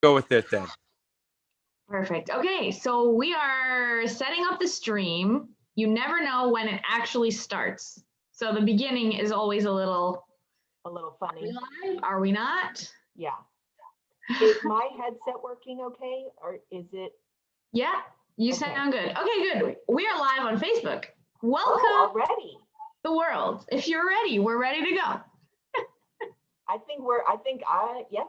Go with it then. Perfect. Okay, so we are setting up the stream. You never know when it actually starts. So the beginning is always a little funny. Are we live? Are we not? Yeah. Is my headset working okay, or is it? Yeah, you Okay. sound good. Okay, good. We are live on Facebook. Welcome already. the world. If you're ready, we're ready to go. Yeah.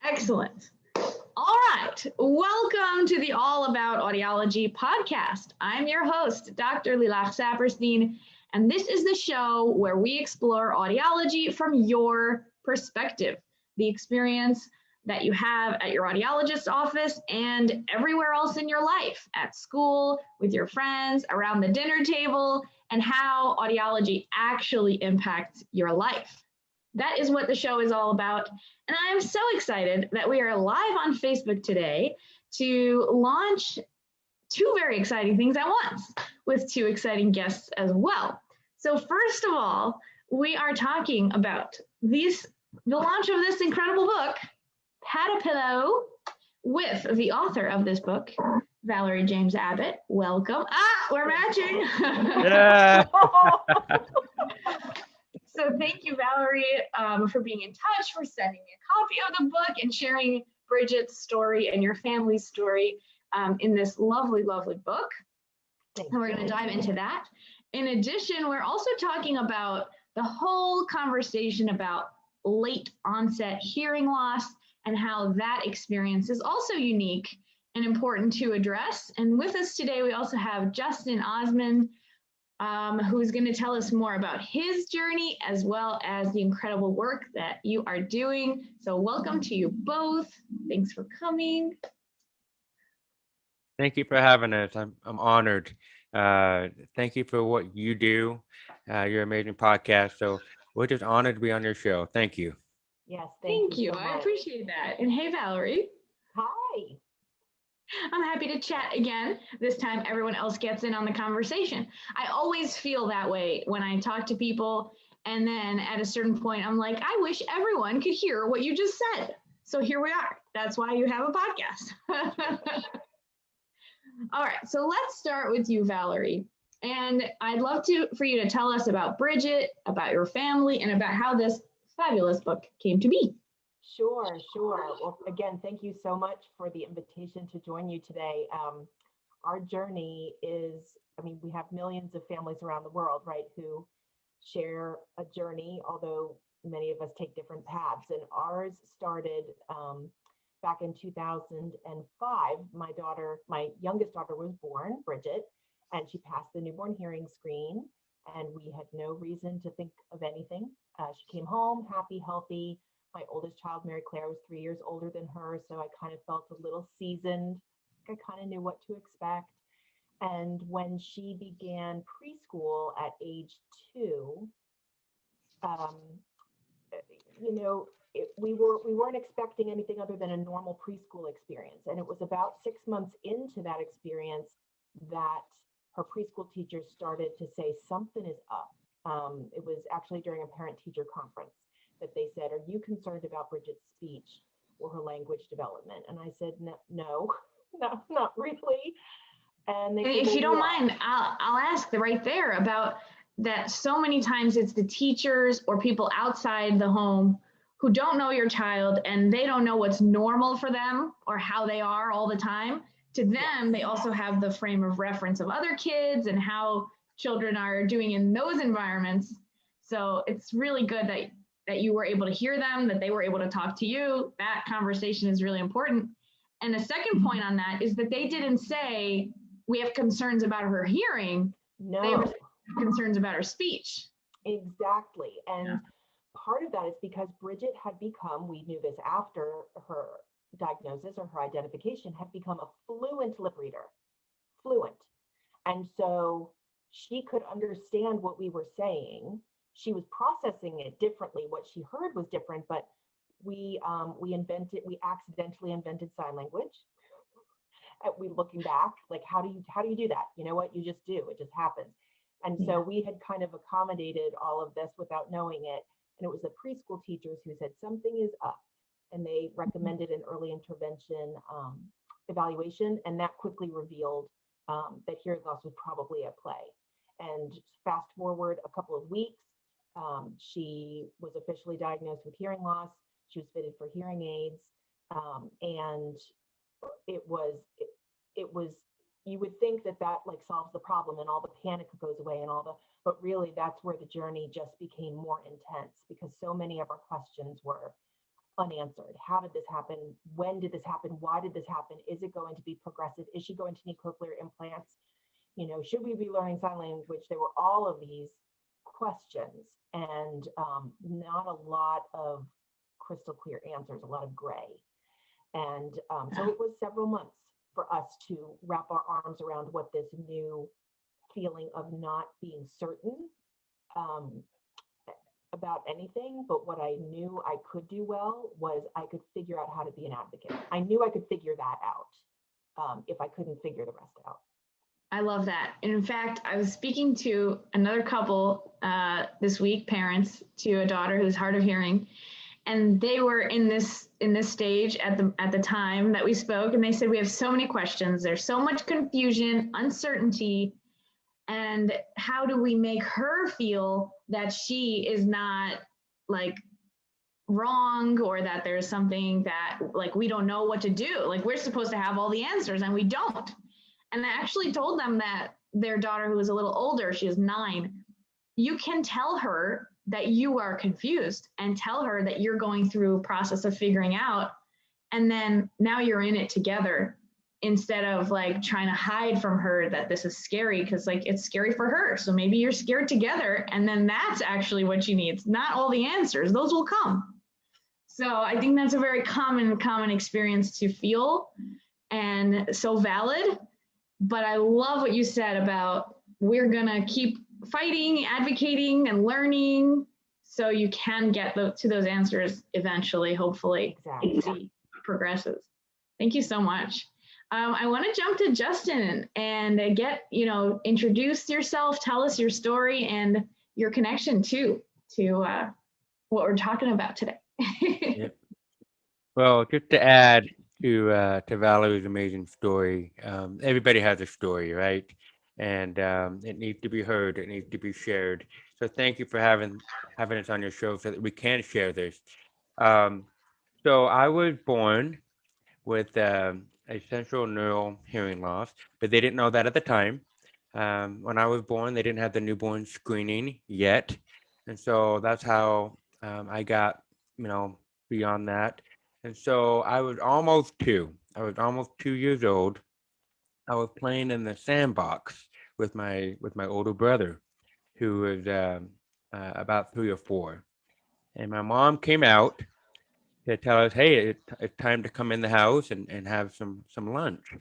Excellent. All right. Welcome to the All About Audiology podcast. I'm your host, Dr. Lilach Saperstein, and this is the show where we explore audiology from your perspective, the experience that you have at your audiologist's office and everywhere else in your life, at school, with your friends, around the dinner table, and how audiology actually impacts your life. That is what the show is all about. And I'm so excited that we are live on Facebook today to launch two very exciting things at once with two exciting guests as well. So first of all, we are talking about the launch of this incredible book, Padapillo, with the author of this book, Valerie James Abbott. Welcome. We're matching. Yeah. So thank you, Valerie, for being in touch, for sending me a copy of the book and sharing Bridget's story and your family's story in this lovely, lovely book. And we're going to dive into that. In addition, we're also talking about the whole conversation about late onset hearing loss and how that experience is also unique and important to address. And with us today, we also have Justin Osmond, who's going to tell us more about his journey as well as the incredible work that you are doing. So welcome to you both. Thanks for coming. Thank you for having us. I'm honored. Thank you for what you do. Your amazing podcast. So we're just honored to be on your show. Thank you. Yes, Thank you. So I appreciate that. And hey, Valerie. Hi. I'm happy to chat again. This time, everyone else gets in on the conversation. I always feel that way when I talk to people. And then at a certain point, I'm like, I wish everyone could hear what you just said. So here we are. That's why you have a podcast. All right. So let's start with you, Valerie. And I'd love for you to tell us about Bridget, about your family, and about how this fabulous book came to be. Sure. Well, again, thank you so much for the invitation to join you today. Our journey is, we have millions of families around the world, right, who share a journey, although many of us take different paths. And ours started back in 2005. My youngest daughter was born, Bridget, and she passed the newborn hearing screen. And we had no reason to think of anything. She came home happy, healthy. My oldest child, Mary Claire, was 3 years older than her, so I kind of felt a little seasoned. I kind of knew what to expect. And when she began preschool at age 2, we weren't expecting anything other than a normal preschool experience. And it was about 6 months into that experience that her preschool teachers started to say something is up. It was actually during a parent-teacher conference that they said, "Are you concerned about Bridget's speech or her language development?" And I said, "No, no, not really." And if you don't mind, I'll ask right there about that. So many times it's the teachers or people outside the home who don't know your child and they don't know what's normal for them or how they are all the time. To them, they also have the frame of reference of other kids and how children are doing in those environments. So it's really good that you were able to hear them, that they were able to talk to you. That conversation is really important. And the second point on that is that they didn't say, we have concerns about her hearing. No. They were concerns about her speech. Exactly. And part of that is because Bridget had become, we knew this after her diagnosis or her identification, had become a fluent lip reader. Fluent. And so she could understand what we were saying. She was processing it differently. What she heard was different, but we accidentally invented sign language. We looking back, like, how do you do that? You know what? You just do. It just happens. And so we had kind of accommodated all of this without knowing it. And it was the preschool teachers who said something is up. and they recommended an early intervention evaluation, and that quickly revealed that hearing loss was probably at play. And fast forward a couple of weeks, she was officially diagnosed with hearing loss. She was fitted for hearing aids, and it was you would think that like solves the problem and all the panic goes away and all the, but really that's where the journey just became more intense, because so many of our questions were unanswered. How did this happen? When did this happen? Why did this happen? Is it going to be progressive? Is she going to need cochlear implants? Should we be learning sign language? There were all of these questions, and not a lot of crystal clear answers, a lot of gray. And so it was several months for us to wrap our arms around what this new feeling of not being certain about anything. But what I knew I could do well was I could figure out how to be an advocate. I knew I could figure that out if I couldn't figure the rest out. I love that. And in fact, I was speaking to another couple this week, parents to a daughter who's hard of hearing, and they were in this stage at the time that we spoke, and they said, we have so many questions. There's so much confusion, uncertainty, and how do we make her feel that she is not like wrong, or that there's something that like we don't know what to do? Like, we're supposed to have all the answers and we don't. And I actually told them that their daughter, who was a little older, she was 9, you can tell her that you are confused and tell her that you're going through a process of figuring out. And then now you're in it together, instead of like trying to hide from her that this is scary, because like it's scary for her. So maybe you're scared together, and then that's actually what she needs, not all the answers. Those will come. So I think that's a very common experience to feel, and so valid. But I love what you said about we're going to keep fighting, advocating, and learning so you can get to those answers eventually, hopefully, Exactly. as he progresses. Thank you so much. I want to jump to Justin and introduce yourself, tell us your story and your connection to what we're talking about today. Yep. Well, just to add to Valerie's amazing story, everybody has a story, right? And it needs to be heard. It needs to be shared. So thank you for having us on your show so that we can share this. Um, so I was born with a central neural hearing loss, but they didn't know that at the time. When I was born, they didn't have the newborn screening yet, and so that's how I got, beyond that. And so I was almost 2. I was almost 2 years old. I was playing in the sandbox with my older brother, who was about 3 or 4, and my mom came out to tell us, "Hey, it's time to come in the house and have some lunch."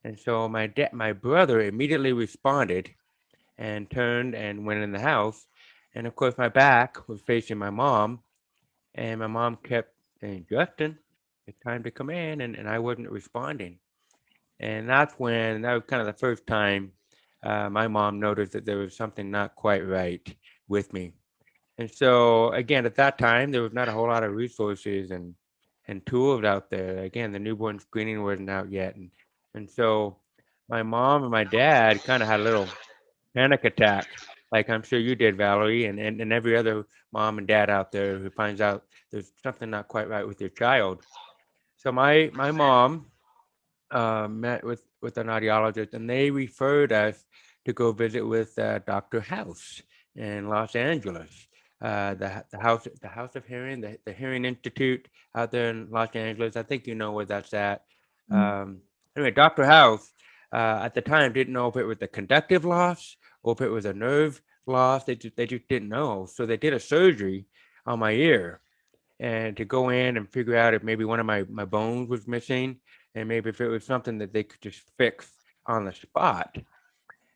And so my brother immediately responded and turned and went in the house. And of course, my back was facing my mom, and my mom kept saying, "Justin, it's time to come in," and I wasn't responding. And that was kind of the first time my mom noticed that there was something not quite right with me. And so again, at that time, there was not a whole lot of resources and tools out there. Again, the newborn screening wasn't out yet, and so my mom and my dad kind of had a little panic attack, like I'm sure you did, Valerie, and every other mom and dad out there who finds out there's something not quite right with their child. So my mom met with an audiologist, and they referred us to go visit with Dr. House in Los Angeles. The House of Hearing, the Hearing Institute out there in Los Angeles. I think you know where that's at. Anyway, Dr. House at the time didn't know if it was a conductive loss or if it was a nerve loss. They just didn't know. So they did a surgery on my ear, and to go in and figure out if maybe one of my bones was missing, and maybe if it was something that they could just fix on the spot.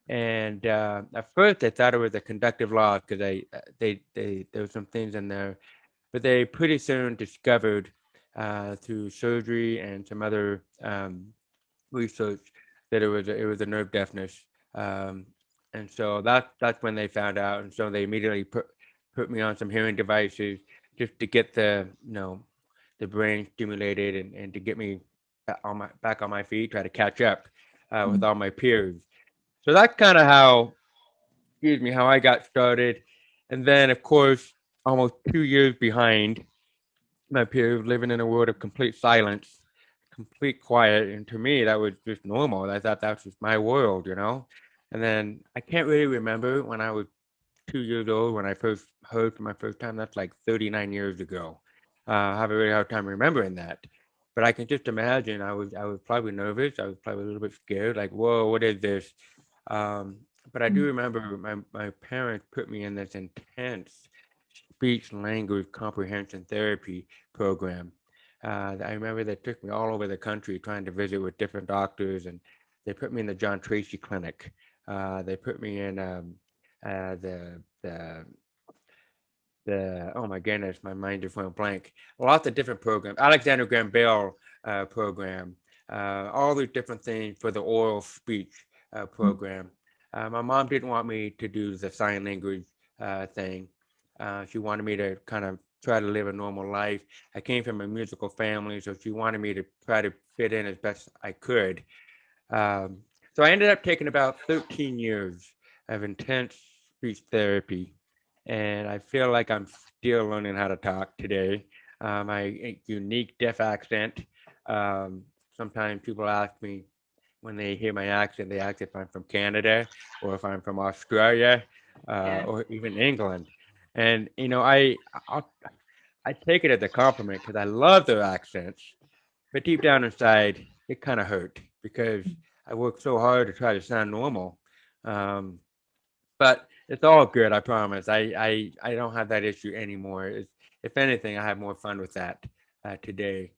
And at first, I thought it was a conductive loss because there were some things in there, but they pretty soon discovered through surgery and some other research that it was a nerve deafness. Um, and so that's when they found out, and so they immediately put me on some hearing devices just to get the the brain stimulated and to get me back on my feet, try to catch up with all my peers. So that's kind of how, excuse me, how I got started. And then, of course, almost 2 years behind my peers, living in a world of complete silence, complete quiet. And to me, that was just normal. I thought that's just my world, you know? And then I can't really remember when I was 2 years old when I first heard for my first time. That's like 39 years ago. I have a really hard time remembering that. But I can just imagine I was probably nervous. I was probably a little bit scared, like, whoa, what is this? Um, but I do remember my parents put me in this intense speech language comprehension therapy program. I remember they took me all over the country trying to visit with different doctors, and they put me in the John Tracy Clinic. They put me in the oh my goodness, my mind just went blank. Lots of different programs. Alexander Graham Bell program, all these different things for the oral speech program. My mom didn't want me to do the sign language thing. She wanted me to kind of try to live a normal life. I came from a musical family, so she wanted me to try to fit in as best I could. Um, so I ended up taking about 13 years of intense speech therapy, and I feel like I'm still learning how to talk today. My unique deaf accent. Um, Sometimes people ask me when they hear my accent, they ask if I'm from Canada or if I'm from Australia Yeah. or even England. And I'll, I take it as a compliment because I love their accents, but deep down inside, it kind of hurt because I worked so hard to try to sound normal. Um, but it's all good, I promise. I don't have that issue anymore. If anything, I have more fun with that today.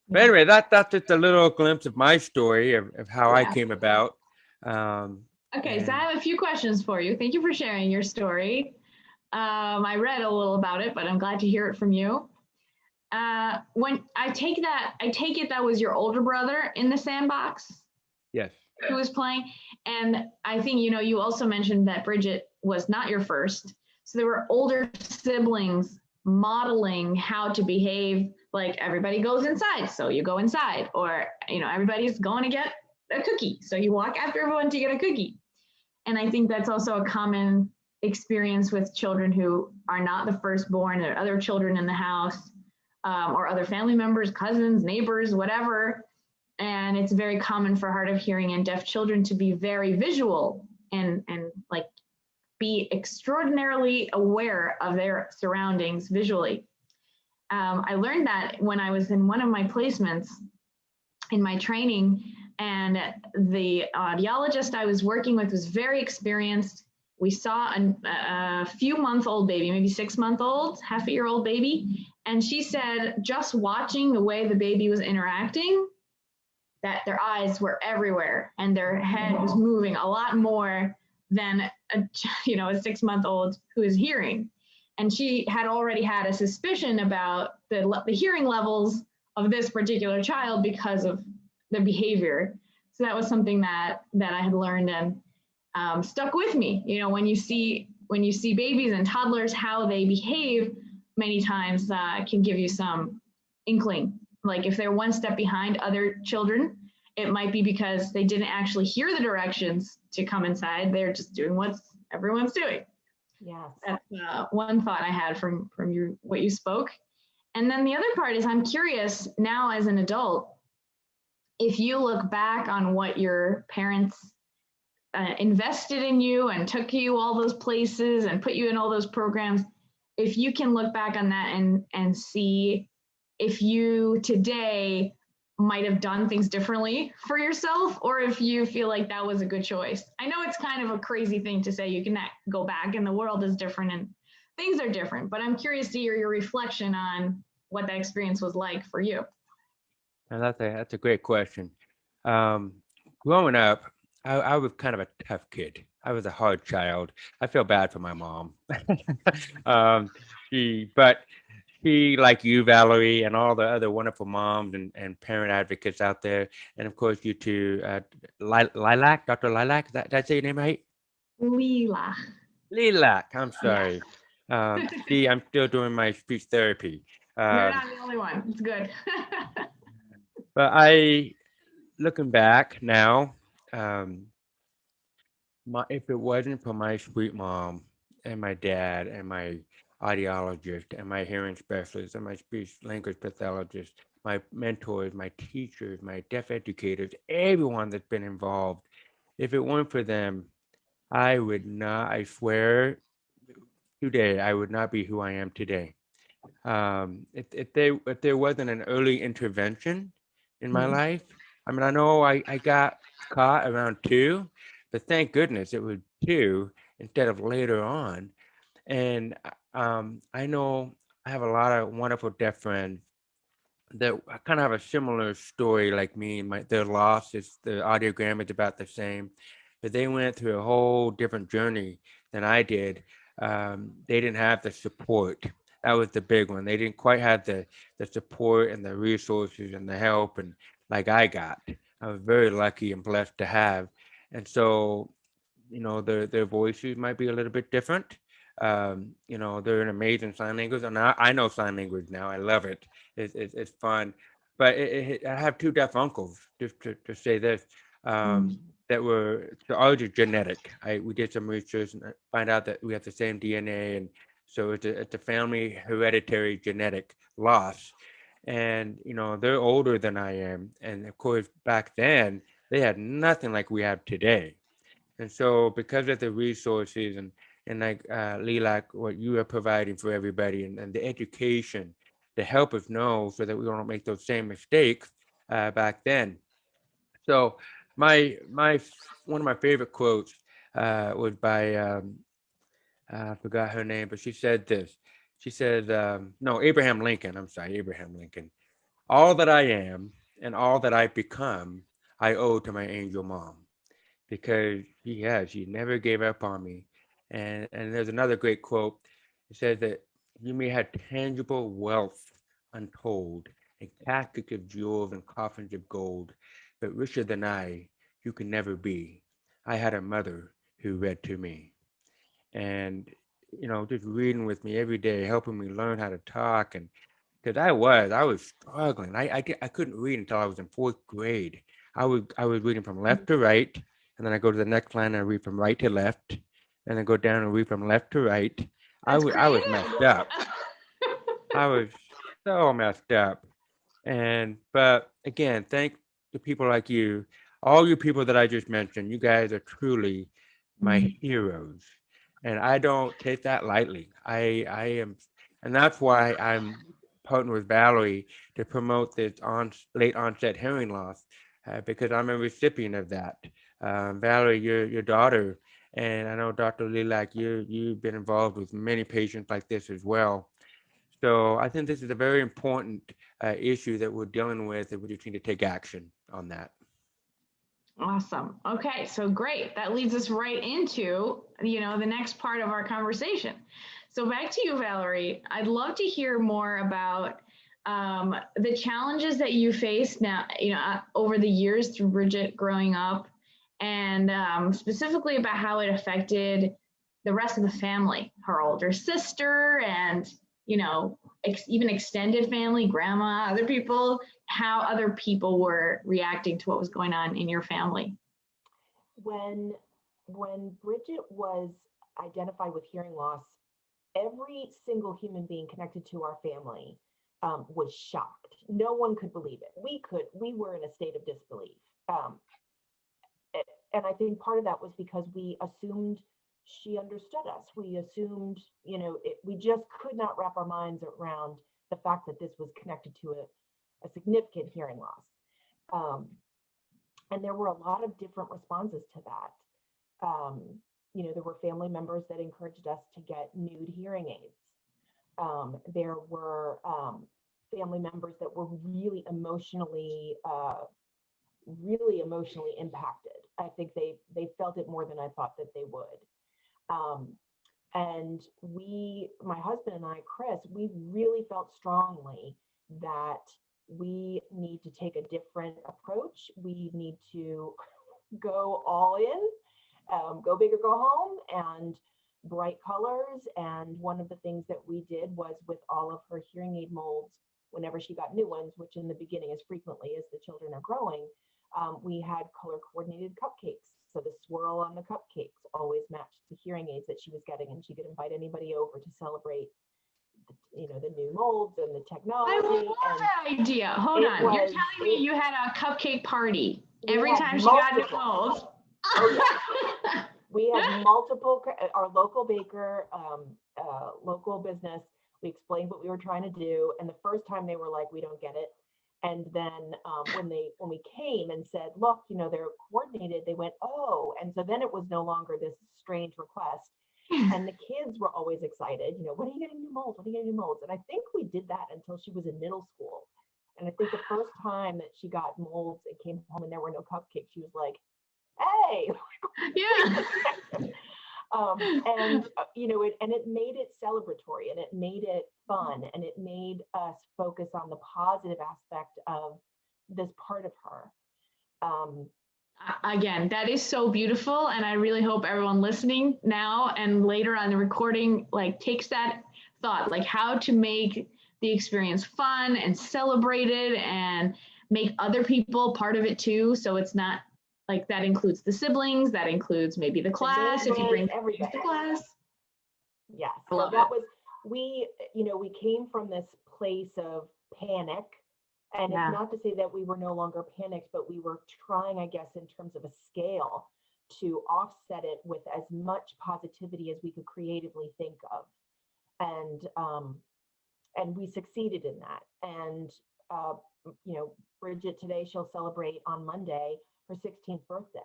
But Yeah. anyway, that's just a little glimpse of my story of how I Yeah. came about. Um, Okay, so I and have a few questions for you. Thank you for sharing your story. I read a little about it, but I'm glad to hear it from you. When I take it that was your older brother in the sandbox yes, who was playing, and I think you also mentioned that Bridget was not your first, so there were older siblings modeling how to behave. Like everybody goes inside, so you go inside, or everybody's going to get a cookie, so you walk after everyone to get a cookie. And I think that's also a common experience with children who are not the firstborn. There are other children in the house, or other family members, cousins, neighbors, whatever. And it's very common for hard of hearing and deaf children to be very visual and like be extraordinarily aware of their surroundings visually. I learned that when I was in one of my placements in my training, and the audiologist I was working with was very experienced. We saw a few-month-old baby, maybe 6-month-old, half-a-year-old baby, and she said just watching the way the baby was interacting, that their eyes were everywhere and their head was moving a lot more than a 6-month-old who is hearing. And she had already had a suspicion about the hearing levels of this particular child because of the behavior. So that was something that I had learned and stuck with me. When you see babies and toddlers, how they behave, many times can give you some inkling. Like if they're one step behind other children, it might be because they didn't actually hear the directions to come inside. They're just doing what everyone's doing. Yes. That's one thought I had from what you spoke. And then the other part is I'm curious now as an adult, if you look back on what your parents invested in you and took you all those places and put you in all those programs, if you can look back on that and see if you today might have done things differently for yourself, or if you feel like that was a good choice. I know it's kind of a crazy thing to say, you can go back and the world is different and things are different, but I'm curious to hear your reflection on what that experience was like for you. and that's a great question. Um, Growing up, I was kind of a tough kid. I was a hard child. I feel bad for my mom. um, but she, like you, Valerie, and all the other wonderful moms and parent advocates out there, and of course you too, Lilac, Dr. Lilac. Did I say your name right? Lilach. Lilac. I'm Yes. sorry. See, I'm still doing my speech therapy. You're Um, not the only one. It's good. but looking back now, um, if it wasn't for my sweet mom and my dad and my audiologist and my hearing specialist and my speech language pathologist, my mentors, my teachers, my deaf educators, everyone that's been involved, if it weren't for them, I would not, I swear today, I would not be who I am today. If there wasn't an early intervention in my Mhm. life, I mean, I know I got caught around two, but thank goodness it was two instead of later on. And I know I have a lot of wonderful deaf friends that kind of have a similar story like me. Their loss is the audiogram is about the same, but they went through a whole different journey than I did. They didn't have the support. That was the big one. They didn't quite have the support and the resources and the help and like I got. I was very lucky and blessed to have. And so their voices might be a little bit different. They're an amazing sign language, and I know sign language now. I love it. It's fun. But I have two deaf uncles. Just to say this, um, that were so ours is genetic. We did some research and find out that we have the same DNA, and so it's a family hereditary genetic loss. And they're older than I am, and of course back then they had nothing like we have today. And so, because of the resources and like Lilach, what you are providing for everybody, and the education to help us know so that we don't make those same mistakes back then. So, my one of my favorite quotes was by I forgot her name, but she said this. She said, no, Abraham Lincoln. I'm sorry, Abraham Lincoln. All that I am and all that I've become, I owe to my angel mom because she never gave up on me. And there's another great quote. It says that you may have tangible wealth untold, and caskets of jewels and coffins of gold, but richer than I you can never be. I had a mother who read to me. And just reading with me every day, helping me learn how to talk. And because I was struggling. I couldn't read until I was in fourth grade. I was reading from left to right, and then I go to the next line and I read from right to left, and then go down and read from left to right. I That's was I was creative. messed up. I was so messed up. But again, thank the people like you, all you people that I just mentioned. You guys are truly my Mhm. heroes, and I don't take that lightly. I am, and that's why I'm partnering with Valerie to promote this late onset hearing loss, because I'm a recipient of that. Valerie, your daughter, and I know Dr. Lilach, you've been involved with many patients like this as well. So I think this is a very important issue that we're dealing with, and we just need to take action on that. Awesome. Okay, so great. That leads us right into, the next part of our conversation. So back to you, Valerie. I'd love to hear more about the challenges that you faced now, over the years through Bridget growing up, and specifically about how it affected the rest of the family, her older sister, and even extended family, grandma, other people, how other people were reacting to what was going on in your family. When when Bridget was identified with hearing loss, every single human being connected to our family was shocked. No one could believe it. We were in a state of disbelief. Um, and I think part of that was because we assumed she understood us. We assumed, we just could not wrap our minds around the fact that this was connected to a significant hearing loss. Um, and there were a lot of different responses to that. There were family members that encouraged us to get nude hearing aids. There were family members that were really emotionally impacted. I think they felt it more than I thought that they would. Um, and my husband and I, Chris, we really felt strongly that we need to take a different approach. We need to go all in, go big or go home, and bright colors. And one of the things that we did was with all of her hearing aid molds, whenever she got new ones, which in the beginning as frequently as the children are growing, we had color coordinated cupcakes. So the swirl on the cupcakes always matched the hearing aids that she was getting, and she could invite anybody over to celebrate, the new molds and the I technology. love And that idea. Hold on. You're telling me you had a cupcake party every time she got new molds? Oh, yeah. We had multiple, our local baker, local business. We explained what we were trying to do. And the first time they were like, we don't get it. And then when we came and said, look, they're coordinated, they went, oh. And so then it was no longer this strange request. And the kids were always excited, when are you getting new molds? When are you getting new molds? And I think we did that until she was in middle school. And I think the first time that she got molds and came home and there were no cupcakes, she was like, hey. Yeah. And it made it celebratory, and it made it fun, and it made us focus on the positive aspect of this part of her. Again, that is so beautiful, and I really hope everyone listening now and later on the recording takes that thought, how to make the experience fun and celebrated and make other people part of it too. So it's not that includes the siblings, that includes maybe the class, if you bring everybody to class. Yeah, so that was, we came from this place of panic. And it's not to say that we were no longer panicked, but we were trying, I guess, in terms of a scale to offset it with as much positivity as we could creatively think of. And we succeeded in that. And, Bridget, today she'll celebrate on Monday her 16th birthday.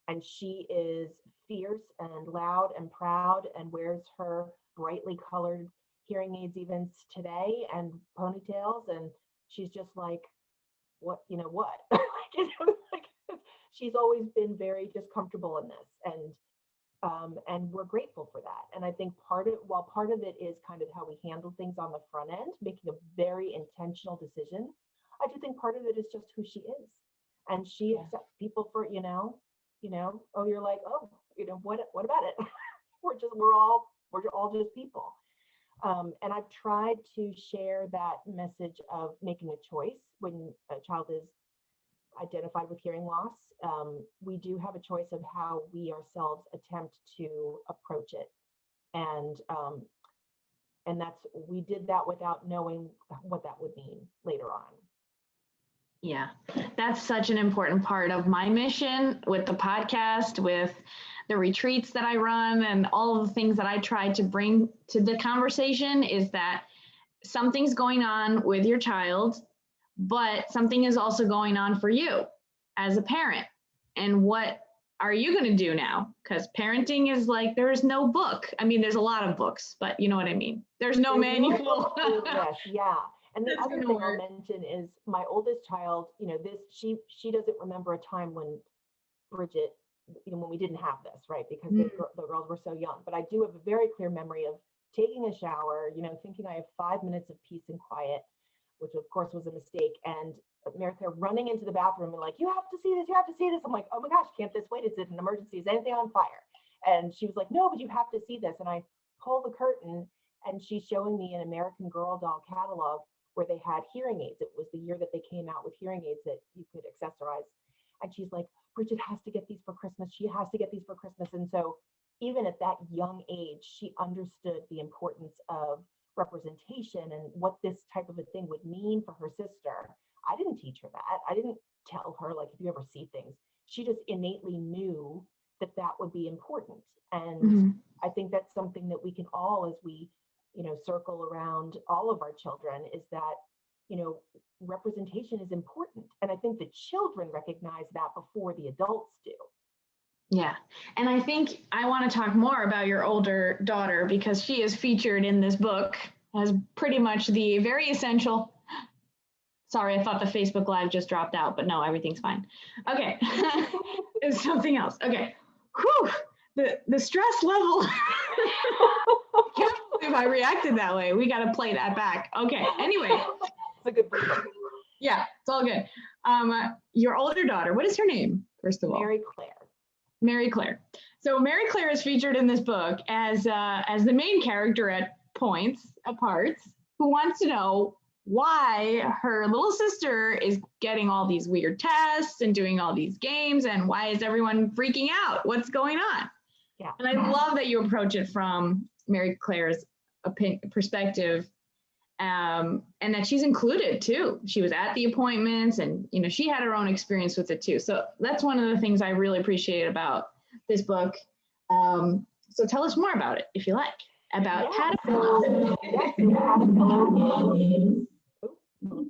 And she is fierce and loud and proud and wears her brightly colored hearing aids even today and ponytails. And she's just like, what? She's always been very just comfortable in this, and we're grateful for that. And I think part of it is kind of how we handle things on the front end, making a very intentional decision. I do think part of it is just who she is, and she accepts people for oh, you're like, oh, what about it? we're all just people. And I've tried to share that message of making a choice when a child is identified with hearing loss. We do have a choice of how we ourselves attempt to approach it. And we did that without knowing what that would mean later on. Yeah, that's such an important part of my mission with the podcast, with the retreats that I run, and all of the things that I try to bring to the conversation is that something's going on with your child, but something is also going on for you as a parent. And what are you going to do now? Because parenting is there's no book. I mean, there's a lot of books, but you know what I mean? There's no manual. Yes, yeah. And the other thing I'll mention is my oldest child, she doesn't remember a time when Bridget, when we didn't have this, right? Because the girls were so young. But I do have a very clear memory of taking a shower, thinking I have 5 minutes of peace and quiet, which of course was a mistake. And Martha running into the bathroom and like, you have to see this, you have to see this. I'm like, oh my gosh, can't this wait? Is it an emergency? Is anything on fire? And she was like, no, but you have to see this. And I pull the curtain and she's showing me an American Girl doll catalog where they had hearing aids. It was the year that they came out with hearing aids that you could accessorize. And she's like, Bridget has to get these for Christmas. She has to get these for Christmas. And so even at that young age, she understood the importance of representation and what this type of a thing would mean for her sister. I didn't teach her that. I didn't tell her, if you ever see things. She just innately knew that that would be important. And I think that's something that we can all, as we, circle around all of our children, is that, representation is important. And I think the children recognize that before the adults do. Yeah. And I think I want to talk more about your older daughter because she is featured in this book as pretty much the very essential. Sorry, I thought the Facebook Live just dropped out, but no, everything's fine. Okay. It's something else. Okay. Whew. The stress level. Can't believe I reacted that way. We got to play that back. Okay. Anyway. It's a good book. Yeah, it's all good. Your older daughter, what is her name, first of all? Mary Claire. Mary Claire. So Mary Claire is featured in this book as the main character at parts, who wants to know why her little sister is getting all these weird tests and doing all these games, and why is everyone freaking out? What's going on? Yeah. And I love that you approach it from Mary Claire's perspective, and that she's included too. She was at the appointments, and she had her own experience with it too. So that's one of the things I really appreciate about this book. So tell us more about it, if you like, about Padapillo.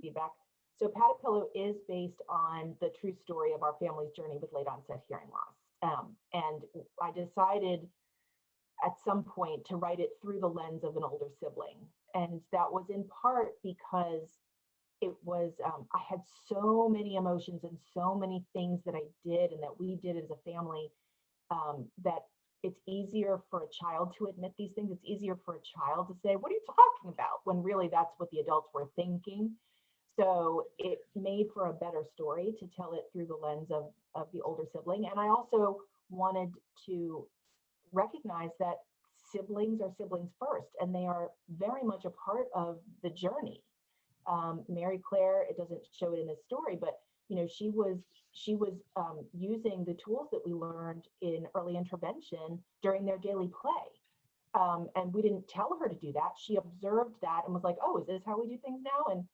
Feedback. So Padapillo is based on the true story of our family's journey with late onset hearing loss. And I decided at some point to write it through the lens of an older sibling. And that was in part because it was, I had so many emotions and so many things that I did and that we did as a family, that it's easier for a child to admit these things. It's easier for a child to say, what are you talking about? When really that's what the adults were thinking. So it made for a better story to tell it through the lens of the older sibling. And I also wanted to recognize that siblings are siblings first, and they are very much a part of the journey. Mary Claire, it doesn't show it in this story, but she was using the tools that we learned in early intervention during their daily play. And we didn't tell her to do that. She observed that and was like, oh, is this how we do things now? And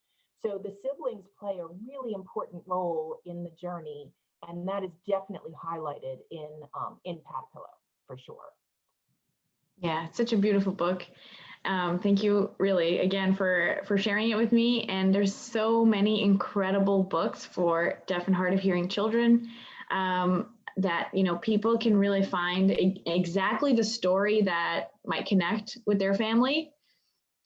so the siblings play a really important role in the journey, and that is definitely highlighted in Padapillo for sure. Yeah, it's such a beautiful book. Thank you, really, again, for sharing it with me. And there's so many incredible books for deaf and hard of hearing children that people can really find exactly the story that might connect with their family.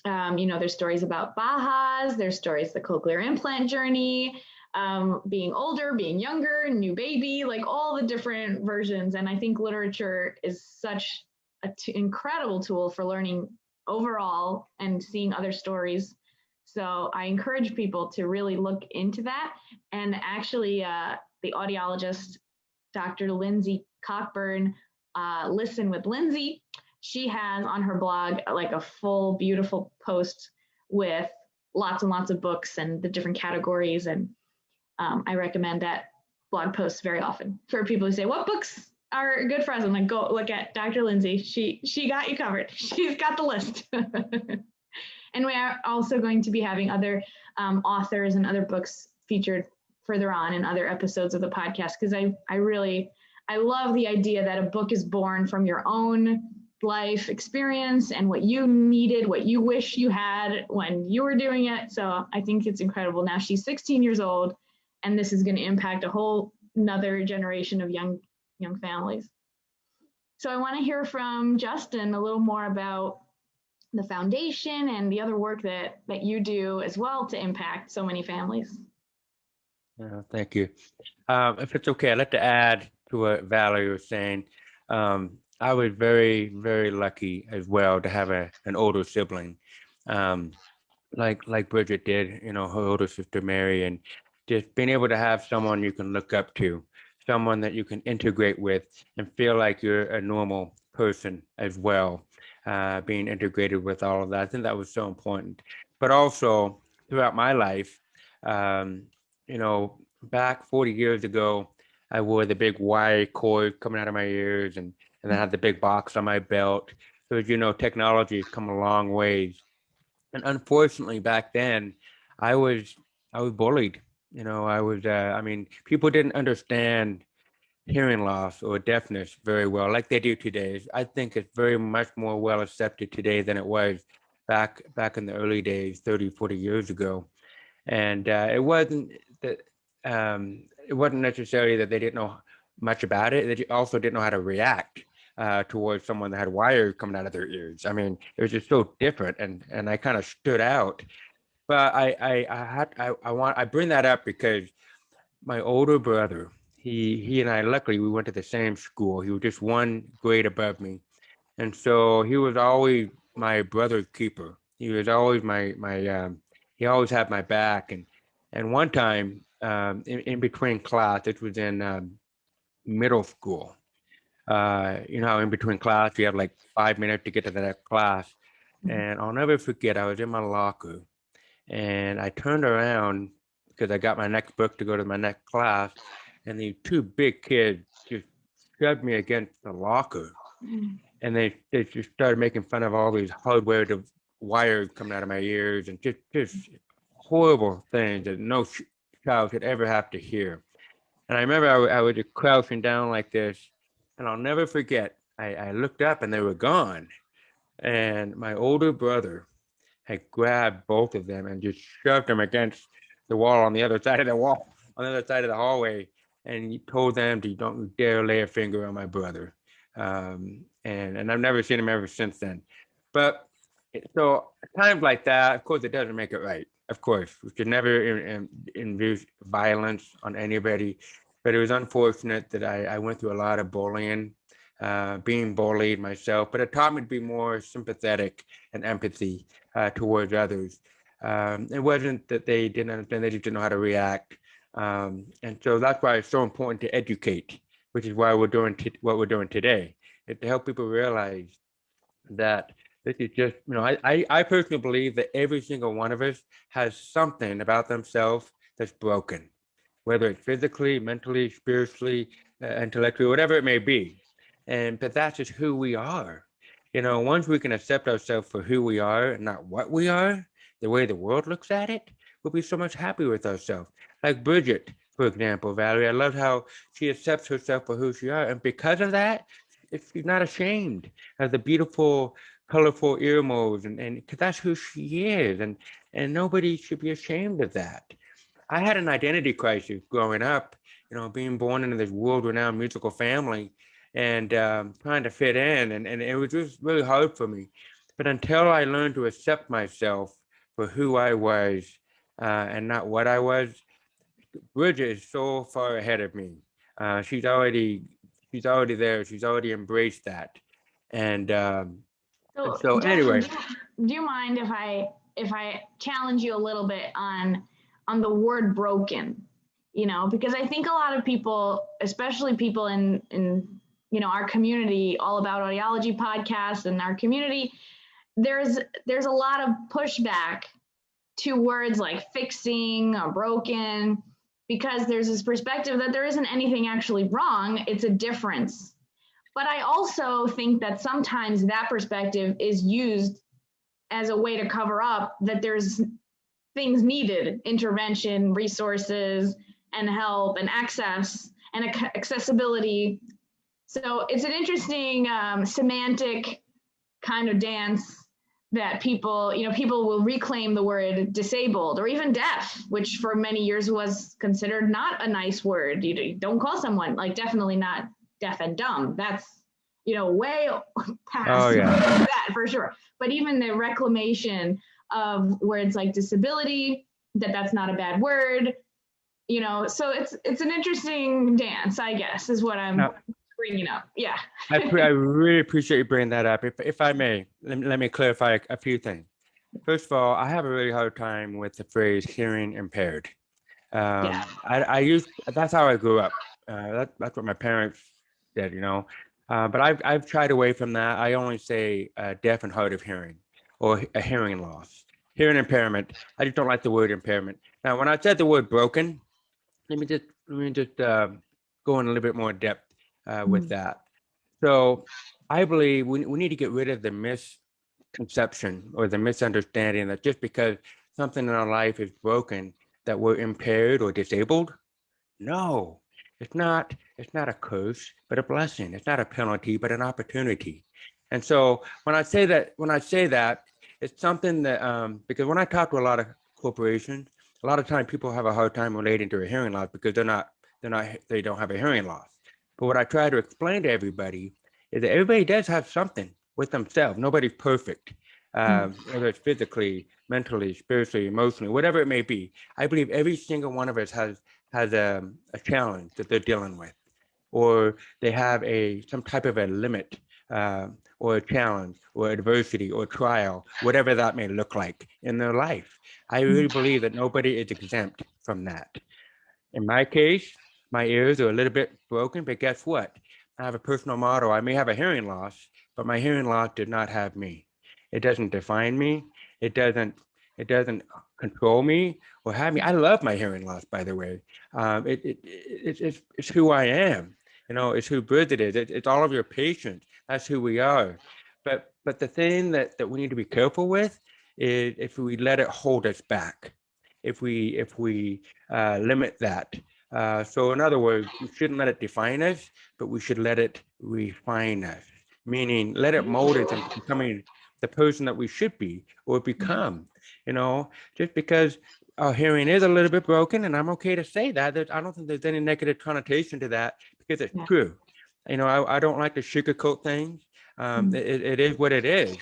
There's stories about Bajas, there's stories the cochlear implant journey, being older, being younger, new baby, like all the different versions. And I think literature is such an incredible tool for learning overall and seeing other stories. So I encourage people to really look into that. And actually, the audiologist, Dr. Lindsay Cockburn, Listen with Lindsay, she has on her blog like a full, beautiful post with lots and lots of books and the different categories. And I recommend that blog post very often for people who say, what books are good for us? I'm like, go look at Dr. Lindsay. She got you covered. She's got the list. And we are also going to be having other authors and other books featured further on in other episodes of the podcast, because I love the idea that a book is born from your own life experience and what you needed, what you wish you had when you were doing it. So I think it's incredible. Now she's 16 years old, and this is going to impact a whole another generation of young families. So I want to hear from Justin a little more about the foundation and the other work that you do as well to impact so many families. Thank you. If it's okay, I'd like to add to what Valerie was saying. I was very, very lucky as well to have an older sibling, like Bridget did, her older sister Mary, and just being able to have someone you can look up to, someone that you can integrate with and feel like you're a normal person as well, being integrated with all of that. I think that was so important. But also throughout my life, back 40 years ago, I wore the big wire cord coming out of my ears, and I had the big box on my belt. So as technology has come a long ways. And unfortunately, back then, I was bullied. People didn't understand hearing loss or deafness very well like they do today. I think it's very much more well accepted today than it was back in the early days, 30, 40 years ago. And it wasn't necessarily that they didn't know much about it. They also didn't know how to react towards someone that had wires coming out of their ears. I mean, it was just so different, and I kind of stood out. But I bring that up because my older brother, he and I, luckily, we went to the same school. He was just one grade above me, and so he was always my brother's keeper. He was always he always had my back. And one time, in between class, it was in middle school. You know how in between class you have like 5 minutes to get to the next class. And I'll never forget, I was in my locker and I turned around because I got my next book to go to my next class, and these two big kids just shoved me against the locker, and they just started making fun of all these hardware wires coming out of my ears, and just horrible things that no child should ever have to hear. And I remember I was just crouching down like this, and I'll never forget. I looked up and they were gone, and my older brother had grabbed both of them and just shoved them against the wall on the other side of the wall, on the other side of the hallway, and he told them to don't dare lay a finger on my brother. And I've never seen him ever since then. But so times like that, of course, it doesn't make it right. Of course, we should never induce violence on anybody. But it was unfortunate that I went through a lot of bullying, being bullied myself. But it taught me to be more sympathetic and empathy towards others. It wasn't that they didn't understand; they just didn't know how to react. And so that's why it's so important to educate, which is why we're doing what we're doing today, is to help people realize that this is just, I personally believe that every single one of us has something about themselves that's broken, whether it's physically, mentally, spiritually, intellectually, whatever it may be. But that's just who we are. Once we can accept ourselves for who we are and not what we are, the way the world looks at it, we'll be so much happier with ourselves. Like Bridget, for example, Valerie, I love how she accepts herself for who she are. And because of that, she's not ashamed of the beautiful, colorful ear modes, and because that's who she is. And nobody should be ashamed of that. I had an identity crisis growing up, being born into this world-renowned musical family and trying to fit in. And it was just really hard for me. But until I learned to accept myself for who I was and not what I was, Bridget is so far ahead of me. She's already there. She's already embraced that. And so anyway, Do you mind if I challenge you a little bit on the word broken? Because I think a lot of people, especially people in our community, All About Audiology podcast, and our community, there's a lot of pushback to words like fixing or broken, because there's this perspective that there isn't anything actually wrong, it's a difference. But I also think that sometimes that perspective is used as a way to cover up that there's things needed, intervention, resources, and help, and access, and accessibility. So it's an interesting semantic kind of dance that people will reclaim the word disabled or even deaf, which for many years was considered not a nice word. You don't call someone, like, definitely not deaf and dumb. That's, way past that for sure. But even the reclamation of words like disability, that's not a bad word, so it's an interesting dance, I guess, is what I'm bringing up. Yeah. I really appreciate you bringing that up. If I may, let me clarify a few things. First of all, I have a really hard time with the phrase hearing impaired. Yeah. That's how I grew up. That's what my parents said, but I've tried away from that. I only say deaf and hard of hearing, or a hearing loss, hearing impairment. I just don't like the word impairment. Now, when I said the word broken, let me just go in a little bit more depth with that. So I believe we need to get rid of the misconception or the misunderstanding that just because something in our life is broken, that we're impaired or disabled. No, it's not. It's not a curse, but a blessing. It's not a penalty, but an opportunity. And so when I say that, it's something that because when I talk to a lot of corporations, a lot of times people have a hard time relating to a hearing loss because they don't have a hearing loss. But what I try to explain to everybody is that everybody does have something with themselves. Nobody's perfect, whether it's physically, mentally, spiritually, emotionally, whatever it may be. I believe every single one of us has a challenge that they're dealing with, or they have some type of a limit, or a challenge, or adversity, or trial, whatever that may look like in their life. I really believe that nobody is exempt from that. In my case, my ears are a little bit broken, but guess what? I have a personal motto. I may have a hearing loss, but my hearing loss did not have me. It doesn't define me. It doesn't. It doesn't control me or have me. I love my hearing loss, by the way. It's who I am. It's who Bridget is. It's all of your patients. That's who we are. But the thing that we need to be careful with is if we let it hold us back, if we limit that. So in other words, we shouldn't let it define us, but we should let it refine us, meaning let it mold us into becoming the person that we should be or become, just because our hearing is a little bit broken, and I'm okay to say that. I don't think there's any negative connotation to that because it's Yeah. true. I don't like to sugarcoat things. It is what it is.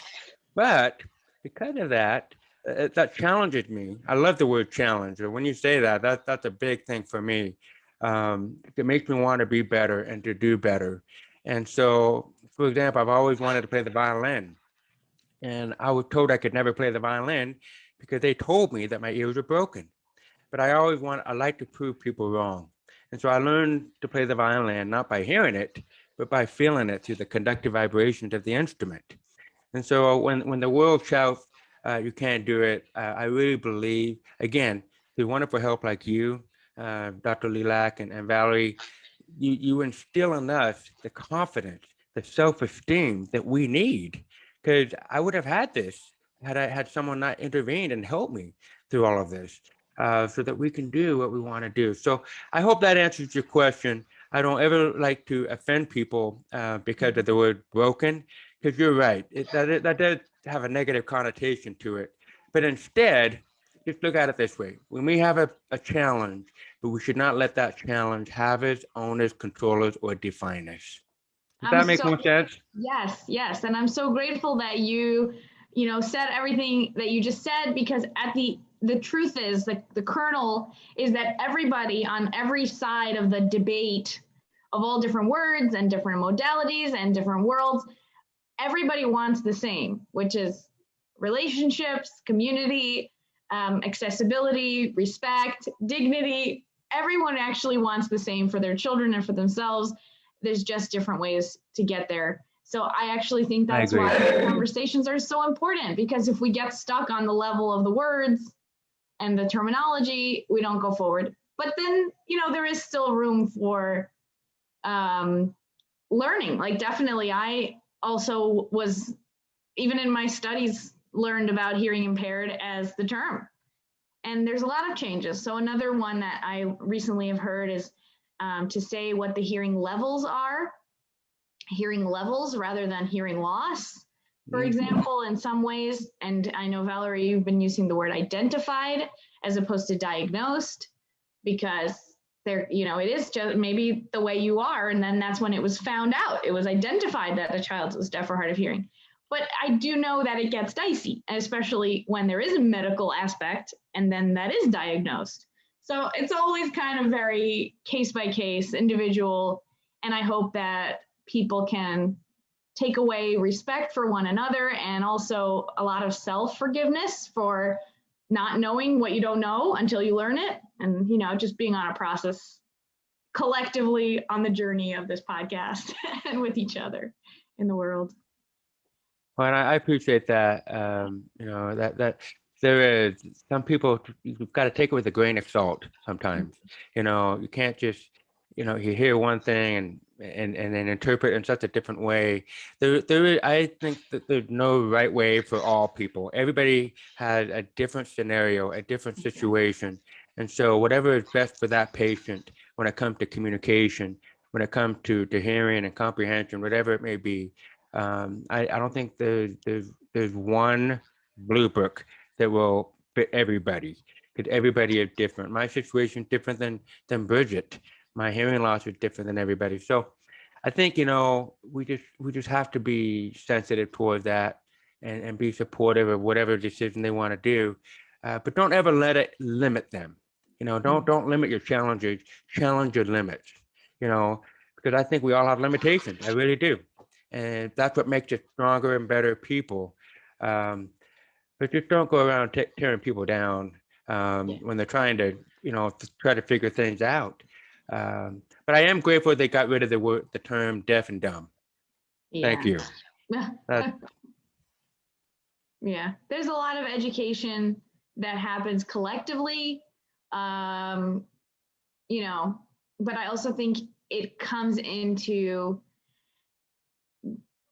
But because of that, that challenges me. I love the word challenge. When you say that's a big thing for me. It makes me want to be better and to do better. And so, for example, I've always wanted to play the violin. And I was told I could never play the violin because they told me that my ears were broken. But I like to prove people wrong. And so I learned to play the violin not by hearing it, but by feeling it through the conductive vibrations of the instrument. And so when the world shouts, you can't do it, I really believe, again, through wonderful help like you, Dr. Lilach and Valerie, you instill in us the confidence, the self-esteem that we need. Because I would have had this had I had someone not intervened and helped me through all of this, so that we can do what we want to do. So I hope that answers your question. I don't ever like to offend people because of the word broken, because you're right. That does have a negative connotation to it. But instead, just look at it this way. When we have a challenge, but we should not let that challenge have us, own us, control us, or define us. Does I'm that make so more sense? yes, and I'm so grateful that you said everything that you just said, because at the truth is the kernel is that everybody on every side of the debate of all different words and different modalities and different worlds, everybody wants the same, which is relationships, community, accessibility, respect, dignity. Everyone actually wants the same for their children and for themselves. There's just different ways to get there. So I actually think I that's agree. why the conversations are so important, because if we get stuck on the level of the words and the terminology, we don't go forward. But then, there is still room for learning. Like, definitely, I also was, even in my studies, learned about hearing impaired as the term. And there's a lot of changes. So another one that I recently have heard is to say what the hearing levels are, hearing levels rather than hearing loss. For example, in some ways, and I know, Valerie, you've been using the word identified as opposed to diagnosed, because it is just maybe the way you are. And then that's when it was found out. It was identified that the child was deaf or hard of hearing. But I do know that it gets dicey, especially when there is a medical aspect and then that is diagnosed. So it's always kind of very case by case, individual. And I hope that people can take away respect for one another, and also a lot of self-forgiveness for not knowing what you don't know until you learn it. And, just being on a process collectively on the journey of this podcast and with each other in the world. Well, and I appreciate that. That there is some people you've got to take it with a grain of salt sometimes. You can't just, you hear one thing and then interpret in such a different way. I think that there's no right way for all people. Everybody has a different scenario, a different situation. And so whatever is best for that patient when it comes to communication, when it comes to hearing and comprehension, whatever it may be, I don't think there's one blue book that will fit everybody, because everybody is different. My situation is different than Bridget. My hearing loss is different than everybody. So I think, we just have to be sensitive towards that, and be supportive of whatever decision they want to do. But don't ever let it limit them. Don't limit your challenges, challenge your limits, because I think we all have limitations. I really do. And that's what makes us stronger and better people. Um, but just don't go around tearing people down when they're trying to, try to figure things out. But I am grateful they got rid of the term deaf and dumb. Thank you. Yeah, there's a lot of education that happens collectively, you know, but I also think it comes into,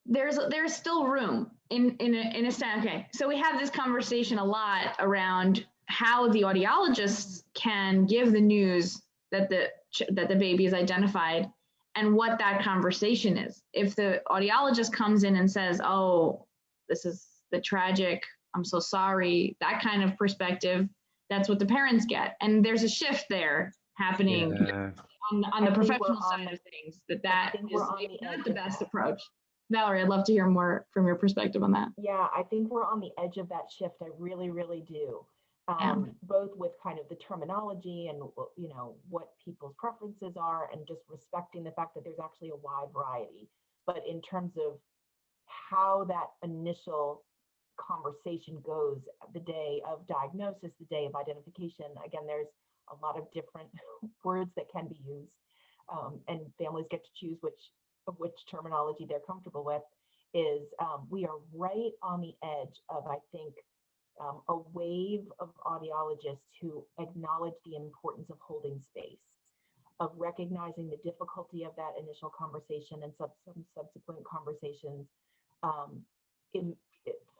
there's still room in a sense. Okay, so we have this conversation a lot around how the audiologists can give the news that the baby is identified and what that conversation is. If the audiologist comes in and says, "Oh, this is the tragic, I'm so sorry," that kind of perspective, that's what the parents get. And there's a shift there happening on the professional side of things, that is maybe not the best approach. Valerie, I'd love to hear more from your perspective on that. Yeah, I think we're on the edge of that shift. I really, really do. Both with kind of the terminology and, you know, what people's preferences are, and just respecting the fact that there's actually a wide variety. But in terms of how that initial conversation goes, the day of diagnosis, the day of identification, again, there's a lot of different words that can be used, and families get to choose which terminology they're comfortable with. We are right on the edge of, I think, a wave of audiologists who acknowledge the importance of holding space, of recognizing the difficulty of that initial conversation and some subsequent conversations,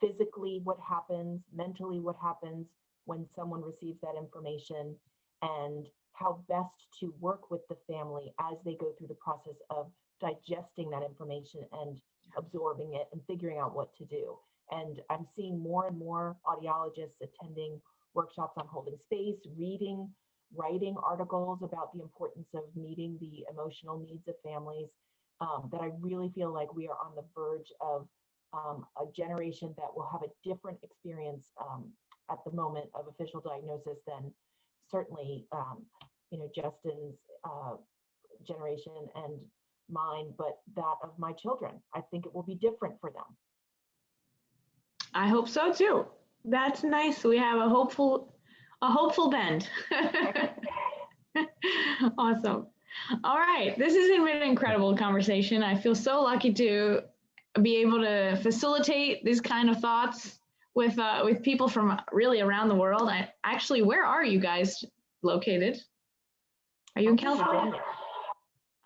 physically what happens, mentally what happens when someone receives that information, and how best to work with the family as they go through the process of digesting that information and absorbing it and figuring out what to do. And I'm seeing more and more audiologists attending workshops on holding space, reading, writing articles about the importance of meeting the emotional needs of families, that I really feel like we are on the verge of a generation that will have a different experience at the moment of official diagnosis than certainly, you know, Justin's generation and mine, but that of my children. I think it will be different for them. I hope so too. That's nice. We have a hopeful bend. Awesome. All right. This has been an incredible conversation. I feel so lucky to be able to facilitate these kind of thoughts with people from really around the world. Where are you guys located? Are you in California?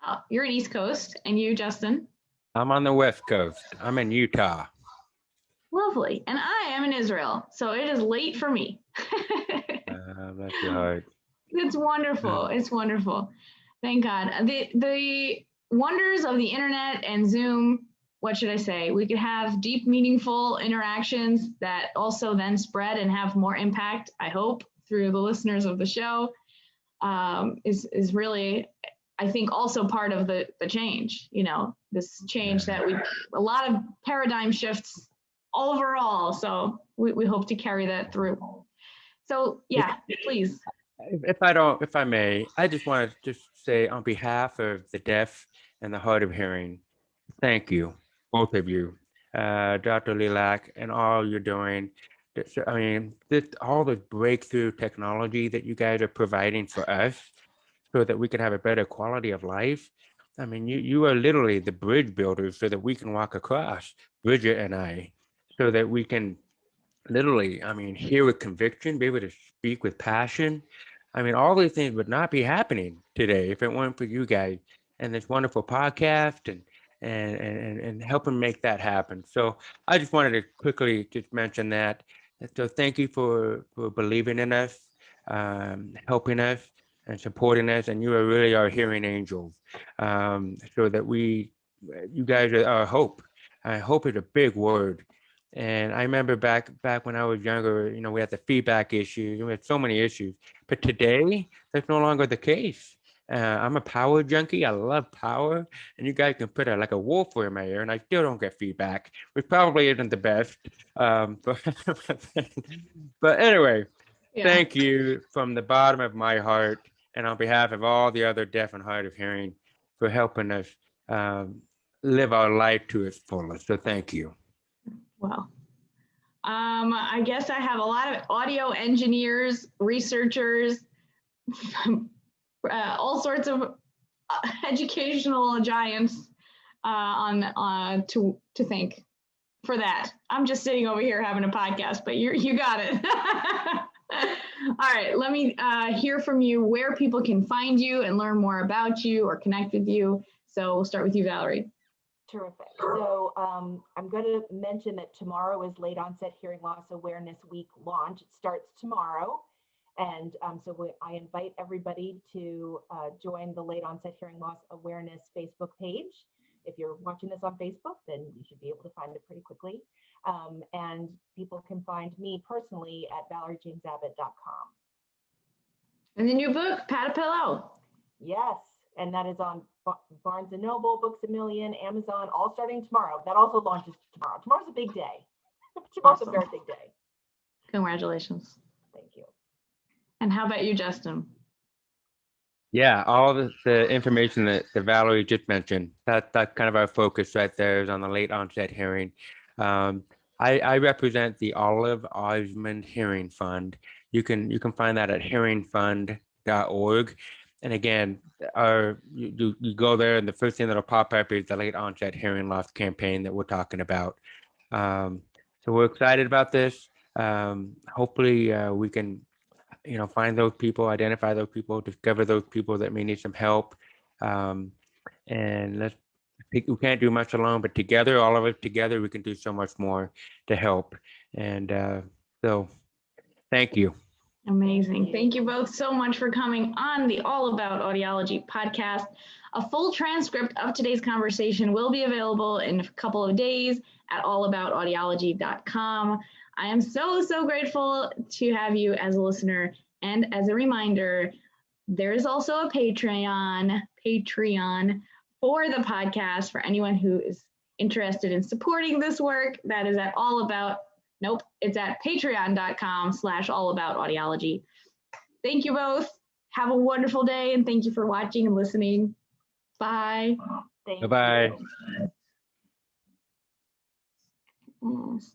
Oh, you're in East Coast. And you, Justin? I'm on the West Coast. I'm in Utah. Lovely. And I am in Israel, so it is late for me. Bless your heart. It's wonderful. It's wonderful. Thank God. The wonders of the internet and Zoom, what should I say? We could have deep, meaningful interactions that also then spread and have more impact, I hope, through the listeners of the show, is really, I think, also part of the change, you know, this change that a lot of paradigm shifts overall. So we hope to carry that through. So yeah, please. If I may, I just want to just say on behalf of the deaf and the hard of hearing, thank you, both of you, Dr. Lilach, and all you're doing. I mean, all the breakthrough technology that you guys are providing for us so that we can have a better quality of life. I mean, you are literally the bridge builders so that we can walk across, Bridget and I, so that we can literally, I mean, hear with conviction, be able to speak with passion. I mean, all these things would not be happening today if it weren't for you guys and this wonderful podcast and helping make that happen. So I just wanted to quickly just mention that. So thank you for believing in us, helping us and supporting us. And you are really our hearing angels, so that you guys are our hope. Hope is a big word. And I remember back when I was younger, you know, we had the feedback issues, we had so many issues. But today, that's no longer the case. I'm a power junkie. I love power. And you guys can put like a woofer in my ear, and I still don't get feedback, which probably isn't the best. But anyway, thank you from the bottom of my heart, and on behalf of all the other deaf and hard of hearing, for helping us live our life to its fullest. So thank you. Wow. I guess I have a lot of audio engineers, researchers, all sorts of educational giants to thank for that. I'm just sitting over here having a podcast, but you got it. All right, let me hear from you where people can find you and learn more about you or connect with you. So we'll start with you, Valerie. Terrific. So I'm going to mention that tomorrow is Late Onset Hearing Loss Awareness Week launch. It starts tomorrow. And I invite everybody to join the Late Onset Hearing Loss Awareness Facebook page. If you're watching this on Facebook, then you should be able to find it pretty quickly. And people can find me personally at ValerieJamesAbbott.com. And the new book, Padapillo. Yes, and that is on Barnes & Noble, Books A Million, Amazon, all starting tomorrow. That also launches tomorrow. Tomorrow's a big day. Tomorrow's Awesome. a very big day. Congratulations. Thank you. And how about you, Justin? Yeah, all the information that Valerie just mentioned, that's kind of our focus right there is on the late onset hearing. I represent the Olive Osmond Hearing Fund. You can find that at hearingfund.org. And again, you go there and the first thing that'll pop up is the late onset hearing loss campaign that we're talking about. So we're excited about this. Hopefully we can find those people, identify those people, discover those people that may need some help. And we can't do much alone, but together, all of us together, we can do so much more to help. And so thank you. Amazing. Thank you both so much for coming on the All About Audiology podcast. A full transcript of today's conversation will be available in a couple of days at allaboutaudiology.com. I am so grateful to have you as a listener. And as a reminder, there is also a Patreon for the podcast for anyone who is interested in supporting this work. That is at it's at patreon.com/allaboutaudiology. Thank you both. Have a wonderful day, and thank you for watching and listening. Bye. Bye-bye. Yes.